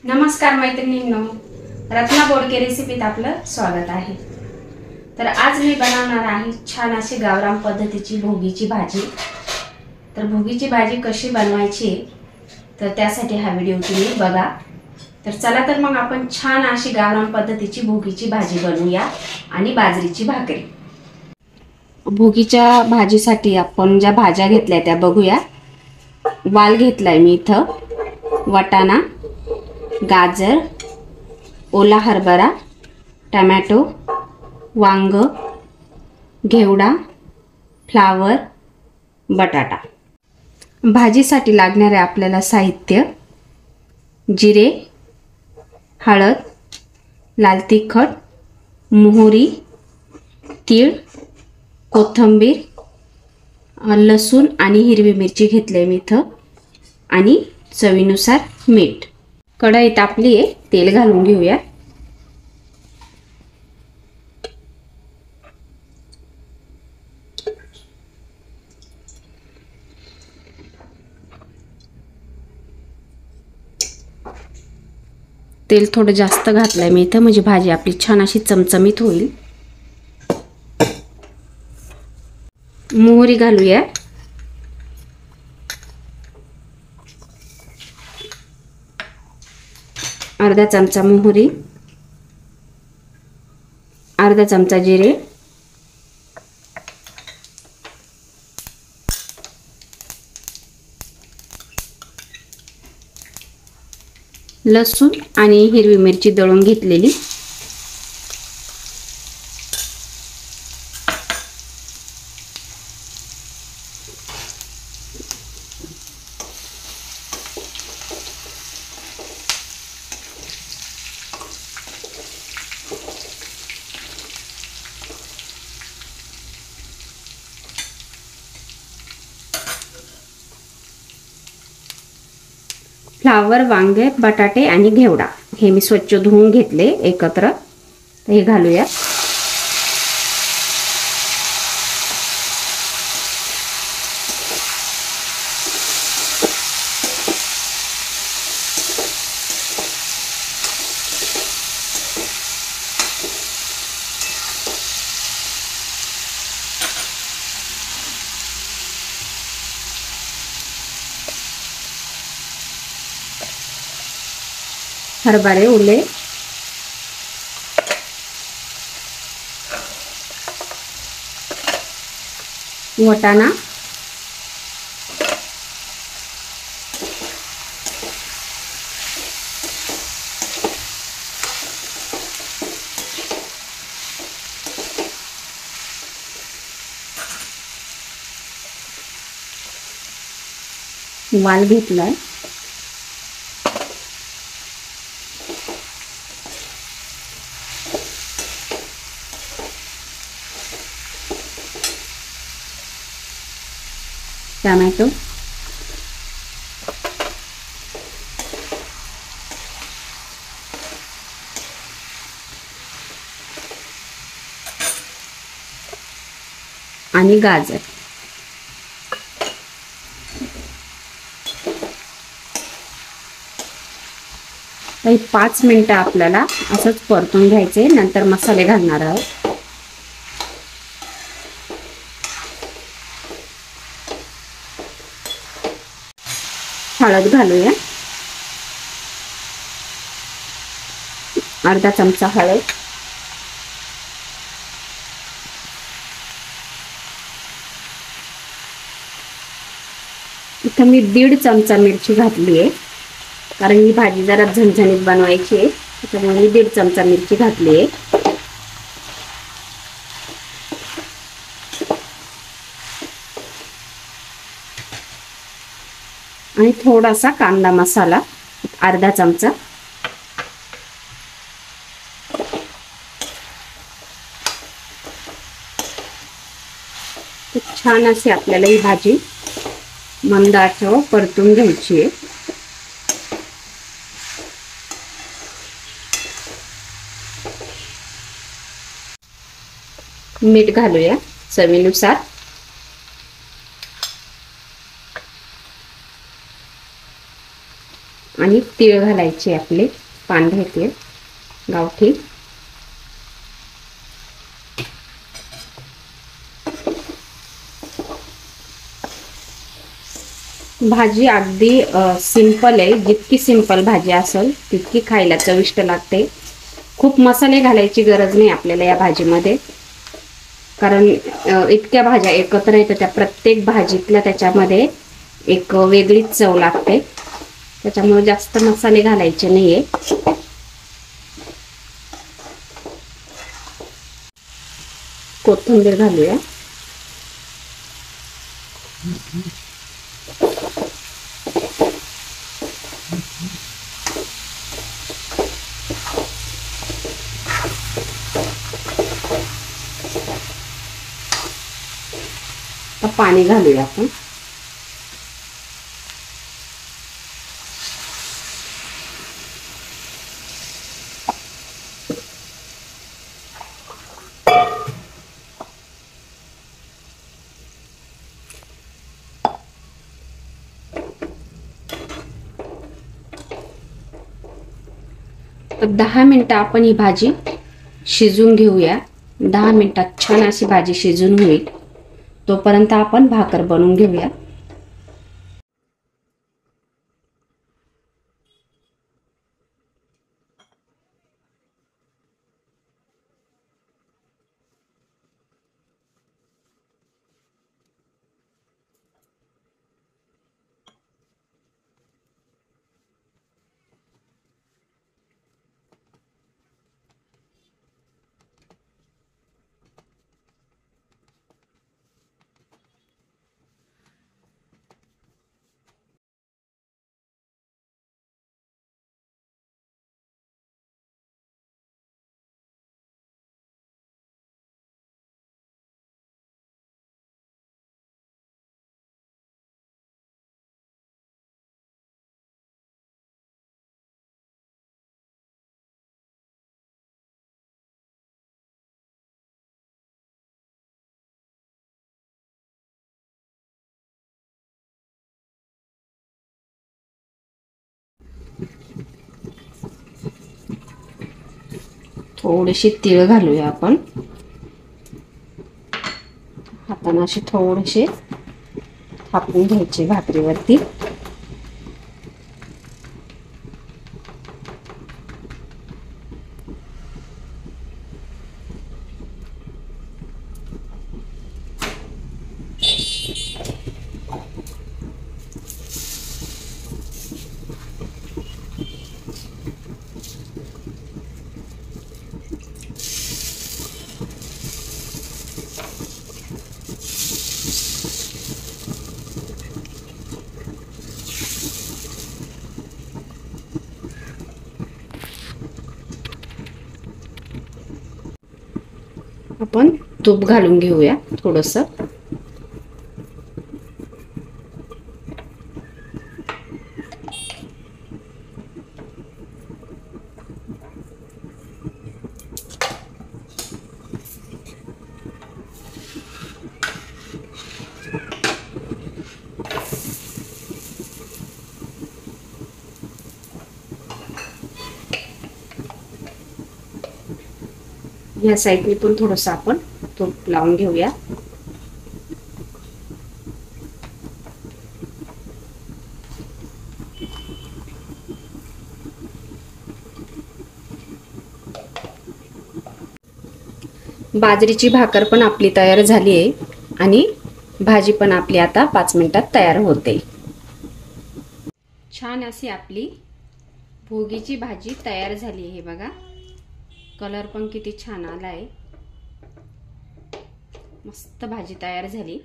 नमस्कार मैत्रिणींनो, रत्ना बोडके रेसिपीत आपलं स्वागत आहे। तर आज मी बनवणार आहे छान अशी गावरान पद्धतीची भोगीची भाजी। तर भोगीची भाजी कशी बनवायची तर त्यासाठी हा व्हिडिओ तुम्ही बघा। तर चला तर मग आपण छान अशी गावरान पद्धतीची भोगीची भाजी बनवूया आणि बाजरीची भाकरी। भोगीच्या भाजीसाठी आपण ज्या भाज्या घेतल्या त्या बघूया। वाल घेतलाय मी इथं, वाटाणा, गाजर, ओला हरभरा, टोमॅटो, वांग, घेवडा, फ्लावर, बटाटा। भाजीसाठी लागणारे आपल्याला साहित्य: जिरे, हळद, लाल तिखट, मोहरी, तीळ, कोथिंबीर, लसूण आणि हिरवी मिरची घेतली मी इथं आणि चवीनुसार मीठ। कढई तापली आहे, तेल घालून घेऊया। तेल थोडं जास्त घातलंय मी इथं, म्हणजे भाजी आपली छान अशी चमचमीत होईल। मोहरी घालूया। अर्धा चमचा मोहरी, अर्धा चमचा जिरे, लसूण आणि हिरवी मिरची दळून घेतलेली, फ्लावर, वांगे, बटाटे आणि घेवडा हे मी स्वच्छ धुवून घेतले एकत्र। हे घालूया। हरभरे ओले, वाटाणा, वाल घेतलाय, टोमॅटो, आणि गाजर। तर 5 मिनिटं आपल्याला असंच परतून घ्यायचे, नंतर मसाले घालणार आहोत। हळद घालूया, अर्धा चमचा हळद, इथं मी 1.5 चमचा मिरची घातली आहे, कारण ही भाजी जरा झणझणीत बनवायची आहे, त्यामुळे मी 1.5 चमचा मिरची घातली आहे। आणि थोडासा कांदा मसाला, अर्धा चमचा। छान अशी आपल्याला ही भाजी मंद आचेवर परतून घ्यायची आहे। मीठ घालूया चवीनुसार। आणि तीळ घालायचे आपले, पांढरे तीळ गावठी. भाजी अगदी सिंपल आहे. जितकी सिंपल भाजी असेल तितकी खायला चविष्ट लागते. खूप मसाले घालायची गरज नाही आपल्याला या भाजीमध्ये, कारण इतक्या भाज्या एकत्र येतात त्या प्रत्येक भाजीतल्या त्याच्यामध्ये एक वेगळीच चव लागते. त्याच्यामुळे जास्त मसाले घालायचे नाहीये. कोथिंबीर घालूया. आता पाणी घालूया आपण. तर 10 मिनिटं आपण ही भाजी शिजून घेऊया. 10 मिनिटात छान अशी भाजी शिजून होईल. तोपर्यंत आपण भाकर बनवून घेऊया. थोडेसे तीळ घालूया आपण. हाताने असे थोडेसे थापून घ्यायचे भाकरीवरती. आपण तूप घालून घेऊया थोडंसं. या साईडने पण थोडंसं आपण तूप लावून घेऊया. बाजरीची भाकर पण आपली तयार झाली आहे आणि भाजी पण आपली आता 5 मिनिटात तयार होते. छान अशी आपली भोगीची भाजी तयार झाली आहे. बघा, कलर पण किती छान आलाय. मस्त भाजी तयार झाली.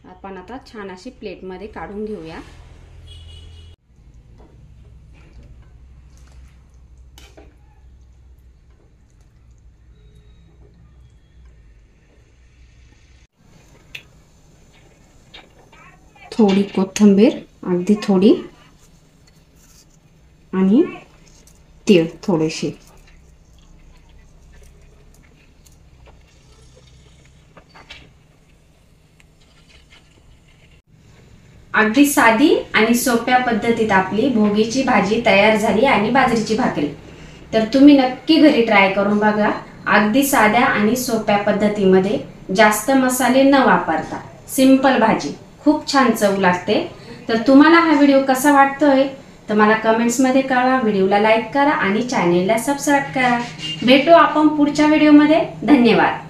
आपण आता छान अशी प्लेटमध्ये काढून घेऊया. थोडी कोथिंबीर, अगदी थोडी, आणि तीळ थोडेसे. अगदी साधी आणि सोप्या पद्धतीत आपली भोगीची भाजी तयार झाली आणि बाजरीची भाकरी। तर तुम्ही नक्की घरी ट्राय करून बघा। अगदी साध्या आणि सोप्या पद्धतीमध्ये जास्त मसाले न वापरता सिंपल भाजी खूप छान चव लागते। तर तुम्हाला हा व्हिडिओ कसा वाटतोय तर मला कमेंट्स मध्ये कळवा। व्हिडिओला लाईक करा आणि चॅनेलला सबस्क्राइब करा। भेटू आपण पुढच्या व्हिडिओमध्ये। धन्यवाद।